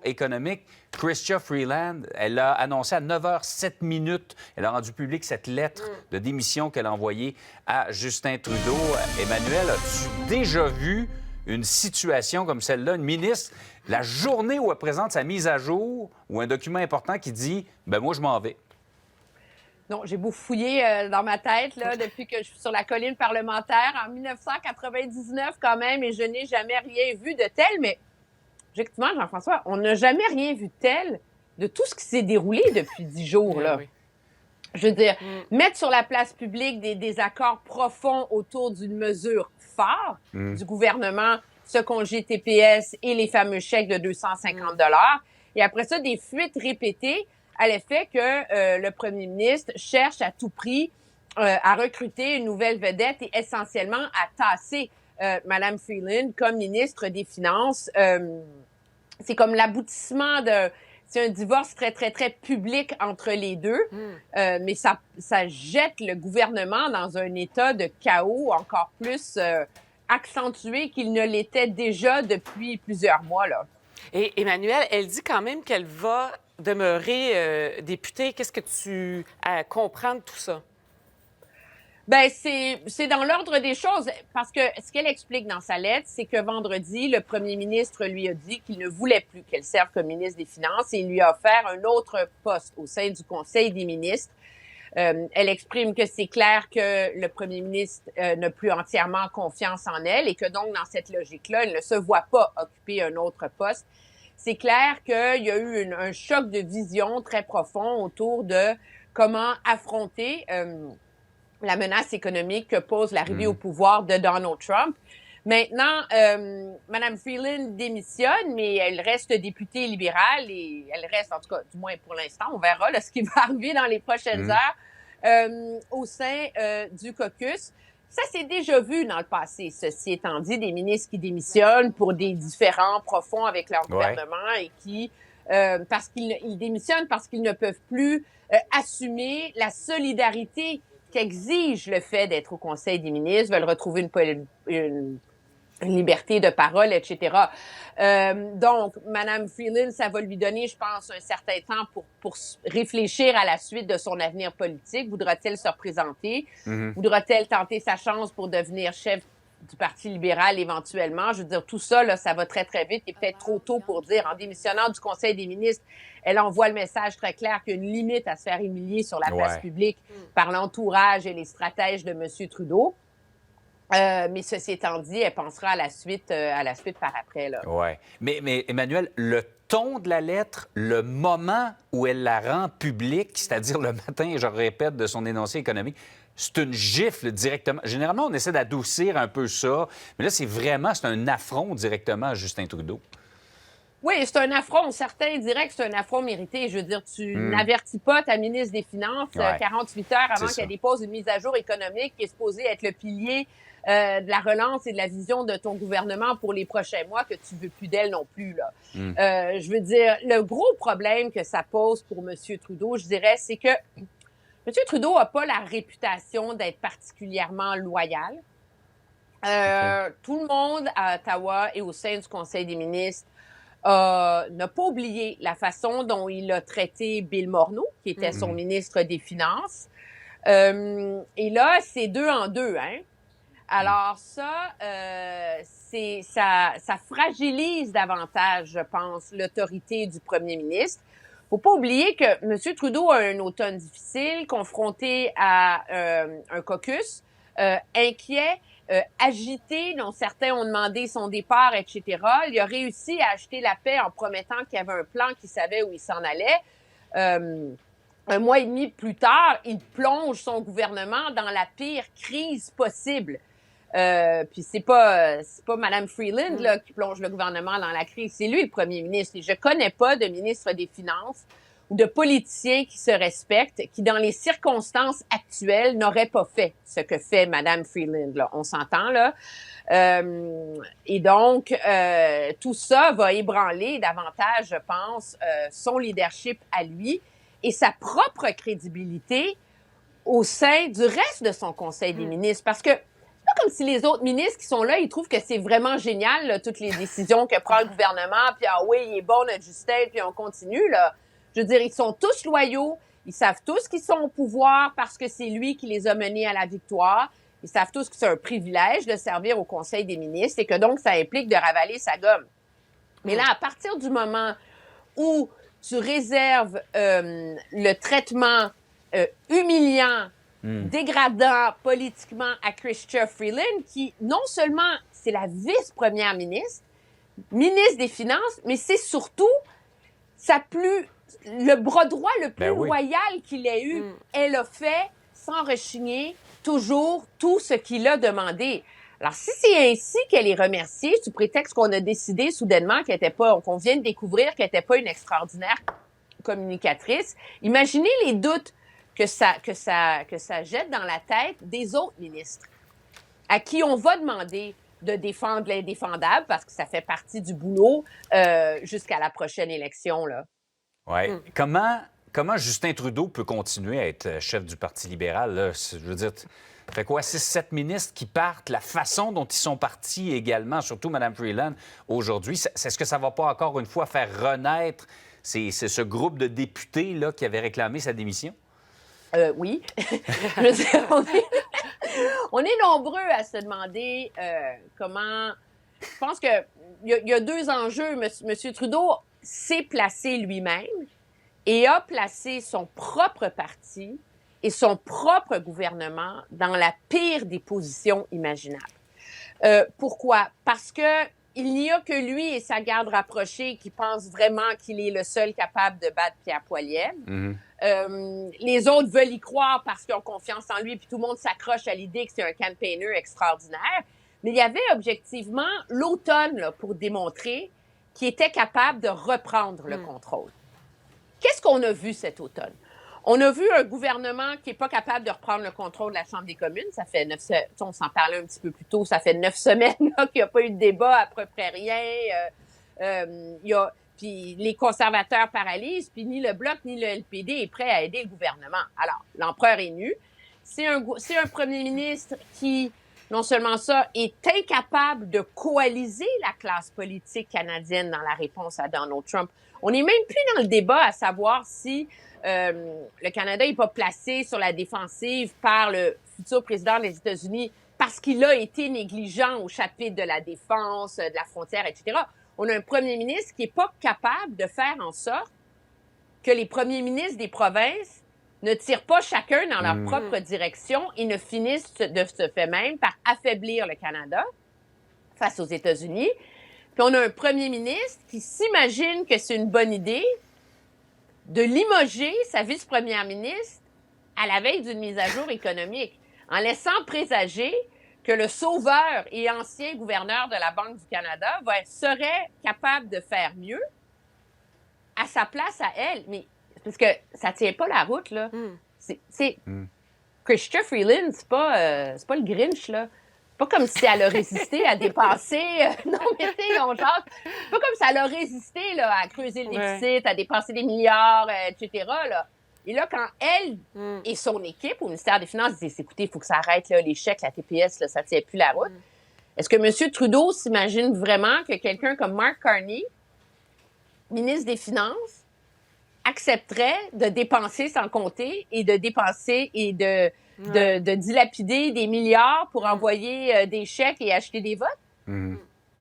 économique. Chrystia Freeland, elle a annoncé à 9h07. Elle a rendu publique cette lettre de démission qu'elle a envoyée à Justin Trudeau. Emmanuel, as-tu déjà vu une situation comme celle-là, une ministre, la journée où elle présente sa mise à jour ou un document important qui dit « ben moi, je m'en vais ». Non, j'ai beau fouiller dans ma tête là, depuis que je suis sur la colline parlementaire en 1999 quand même, et je n'ai jamais rien vu de tel, mais objectivement, Jean-François, on n'a jamais rien vu de tel de tout ce qui s'est déroulé depuis 10 jours. Là. Oui. Je veux dire, mettre sur la place publique des désaccords profonds autour d'une mesure phare du gouvernement, ce congé TPS et les fameux chèques de 250 $. Et après ça, des fuites répétées à l'effet que le premier ministre cherche à tout prix à recruter une nouvelle vedette et essentiellement à tasser Mme Freeland comme ministre des Finances. C'est comme l'aboutissement de... C'est un divorce très, très, très public entre les deux, mais ça jette le gouvernement dans un état de chaos encore plus accentué qu'il ne l'était déjà depuis plusieurs mois, là. Et Emmanuel, elle dit quand même qu'elle va demeurer députée. Qu'est-ce que tu comprends de tout ça? Ben c'est dans l'ordre des choses, parce que ce qu'elle explique dans sa lettre, c'est que vendredi, le premier ministre lui a dit qu'il ne voulait plus qu'elle serve comme ministre des Finances et il lui a offert un autre poste au sein du Conseil des ministres. Elle exprime que c'est clair que le premier ministre n'a plus entièrement confiance en elle et que donc, dans cette logique-là, elle ne se voit pas occuper un autre poste. C'est clair qu'il y a eu un choc de vision très profond autour de comment affronter la menace économique que pose l'arrivée au pouvoir de Donald Trump. Maintenant, Mme Freeland démissionne, mais elle reste députée libérale et elle reste, en tout cas, du moins pour l'instant, on verra là, ce qui va arriver dans les prochaines heures au sein du caucus. Ça s'est déjà vu dans le passé, ceci étant dit, des ministres qui démissionnent pour des différends profonds avec leur gouvernement et qui, parce qu'ils démissionnent parce qu'ils ne peuvent plus assumer la solidarité qu'exige le fait d'être au Conseil des ministres, veulent retrouver une liberté de parole, etc. Donc, Mme Freeland, ça va lui donner, je pense, un certain temps pour réfléchir à la suite de son avenir politique. Voudra-t-elle se représenter? Voudra-t-elle tenter sa chance pour devenir chef du Parti libéral éventuellement? Je veux dire, tout ça, là, ça va très, très vite. Il est peut-être trop tôt pour dire, en démissionnant du Conseil des ministres, elle envoie le message très clair qu'il y a une limite à se faire humilier sur la place publique par l'entourage et les stratèges de M. Trudeau. Mais ceci étant dit, elle pensera à la suite par après. Oui. Mais Emmanuel, le ton de la lettre, le moment où elle la rend publique, c'est-à-dire le matin, je répète, de son énoncé économique, c'est une gifle directement. Généralement, on essaie d'adoucir un peu ça, mais là, c'est un affront directement à Justin Trudeau. Oui, c'est un affront. Certains diraient que c'est un affront mérité. Je veux dire, tu n'avertis pas ta ministre des Finances 48 heures avant qu'elle dépose une mise à jour économique qui est supposée être le pilier de la relance et de la vision de ton gouvernement pour les prochains mois, que tu veux plus d'elle non plus, là. Je veux dire, le gros problème que ça pose pour M. Trudeau, je dirais, c'est que M. Trudeau n'a pas la réputation d'être particulièrement loyal. Tout le monde à Ottawa et au sein du Conseil des ministres n'a pas oublié la façon dont il a traité Bill Morneau, qui était son ministre des Finances. Et là, c'est 2 en 2, hein? Alors ça fragilise davantage, je pense, l'autorité du premier ministre. Faut pas oublier que M. Trudeau a un automne difficile, confronté à un caucus inquiet, agité, dont certains ont demandé son départ, etc. Il a réussi à acheter la paix en promettant qu'il y avait un plan, qu'il savait où il s'en allait. Un mois et demi plus tard, il plonge son gouvernement dans la pire crise possible. Puis c'est pas Mme Freeland là, qui plonge le gouvernement dans la crise, c'est lui le premier ministre. Et je connais pas de ministre des Finances ou de politiciens qui se respectent, qui dans les circonstances actuelles n'auraient pas fait ce que fait Mme Freeland. Là. On s'entend là. Et donc tout ça va ébranler davantage, je pense, son leadership à lui et sa propre crédibilité au sein du reste de son Conseil des ministres, parce que pas comme si les autres ministres qui sont là, ils trouvent que c'est vraiment génial, là, toutes les décisions que prend le gouvernement, puis ah oui, il est bon, notre Justin, puis on continue, là. Je veux dire, ils sont tous loyaux, ils savent tous qu'ils sont au pouvoir parce que c'est lui qui les a menés à la victoire. Ils savent tous que c'est un privilège de servir au Conseil des ministres et que donc ça implique de ravaler sa gomme. Mais là, à partir du moment où tu réserves le traitement humiliant, dégradant politiquement à Chrystia Freeland, qui non seulement c'est la vice-première ministre, ministre des Finances, mais c'est surtout le bras droit le plus loyal qu'il ait eu. Elle a fait, sans rechigner, toujours tout ce qu'il a demandé. Alors, si c'est ainsi qu'elle est remerciée, sous prétexte qu'on a décidé soudainement qu'on vient de découvrir qu'elle n'était pas une extraordinaire communicatrice, imaginez les doutes que ça jette dans la tête des autres ministres, à qui on va demander de défendre l'indéfendable, parce que ça fait partie du boulot jusqu'à la prochaine élection, là. Oui. Comment Justin Trudeau peut continuer à être chef du Parti libéral, là? Je veux dire, ça fait quoi, 6-7 ministres qui partent, la façon dont ils sont partis également, surtout Mme Freeland, aujourd'hui, est-ce que ça va pas encore une fois faire renaître ce groupe de députés là, qui avait réclamé sa démission? Oui. Je veux dire, on est nombreux à se demander comment... Je pense qu'il y a deux enjeux. Monsieur Trudeau s'est placé lui-même et a placé son propre parti et son propre gouvernement dans la pire des positions imaginables. Pourquoi? Parce que il n'y a que lui et sa garde rapprochée qui pensent vraiment qu'il est le seul capable de battre Pierre Poilievre. Les autres veulent y croire parce qu'ils ont confiance en lui, puis tout le monde s'accroche à l'idée que c'est un campaigner extraordinaire. Mais il y avait objectivement l'automne là, pour démontrer qu'il était capable de reprendre le contrôle. Qu'est-ce qu'on a vu cet automne? On a vu un gouvernement qui n'est pas capable de reprendre le contrôle de la Chambre des communes. Ça fait 9 semaines, on s'en parlait un petit peu plus tôt, ça fait 9 semaines là, qu'il n'y a pas eu de débat, à peu près rien. Puis les conservateurs paralysent, puis ni le Bloc ni le LPD est prêt à aider le gouvernement. Alors, l'empereur est nu. C'est un premier ministre qui, non seulement ça, est incapable de coaliser la classe politique canadienne dans la réponse à Donald Trump. On n'est même plus dans le débat à savoir si le Canada n'est pas placé sur la défensive par le futur président des États-Unis parce qu'il a été négligent au chapitre de la défense, de la frontière, etc. On a un premier ministre qui n'est pas capable de faire en sorte que les premiers ministres des provinces ne tirent pas chacun dans leur propre direction et ne finissent de ce fait même par affaiblir le Canada face aux États-Unis. Puis on a un premier ministre qui s'imagine que c'est une bonne idée de limoger sa vice-première ministre à la veille d'une mise à jour économique, en laissant présager que le sauveur et ancien gouverneur de la Banque du Canada serait capable de faire mieux à sa place à elle. Mais parce que ça tient pas la route, là. Chrystia Freeland, c'est pas le Grinch, là. Pas comme si elle a résisté à dépenser... non, mais tu sais, on jase. C'est pas comme si elle a résisté là, à creuser le déficit, à dépenser des milliards, etc. Là. Et là, quand elle et son équipe au ministère des Finances disent « Écoutez, il faut que ça arrête, là, les chèques, la TPS, là, ça tient plus la route. Est-ce que M. Trudeau s'imagine vraiment que quelqu'un comme Mark Carney, ministre des Finances, accepterait de dépenser sans compter et de dépenser et de dilapider des milliards pour envoyer des chèques et acheter des votes?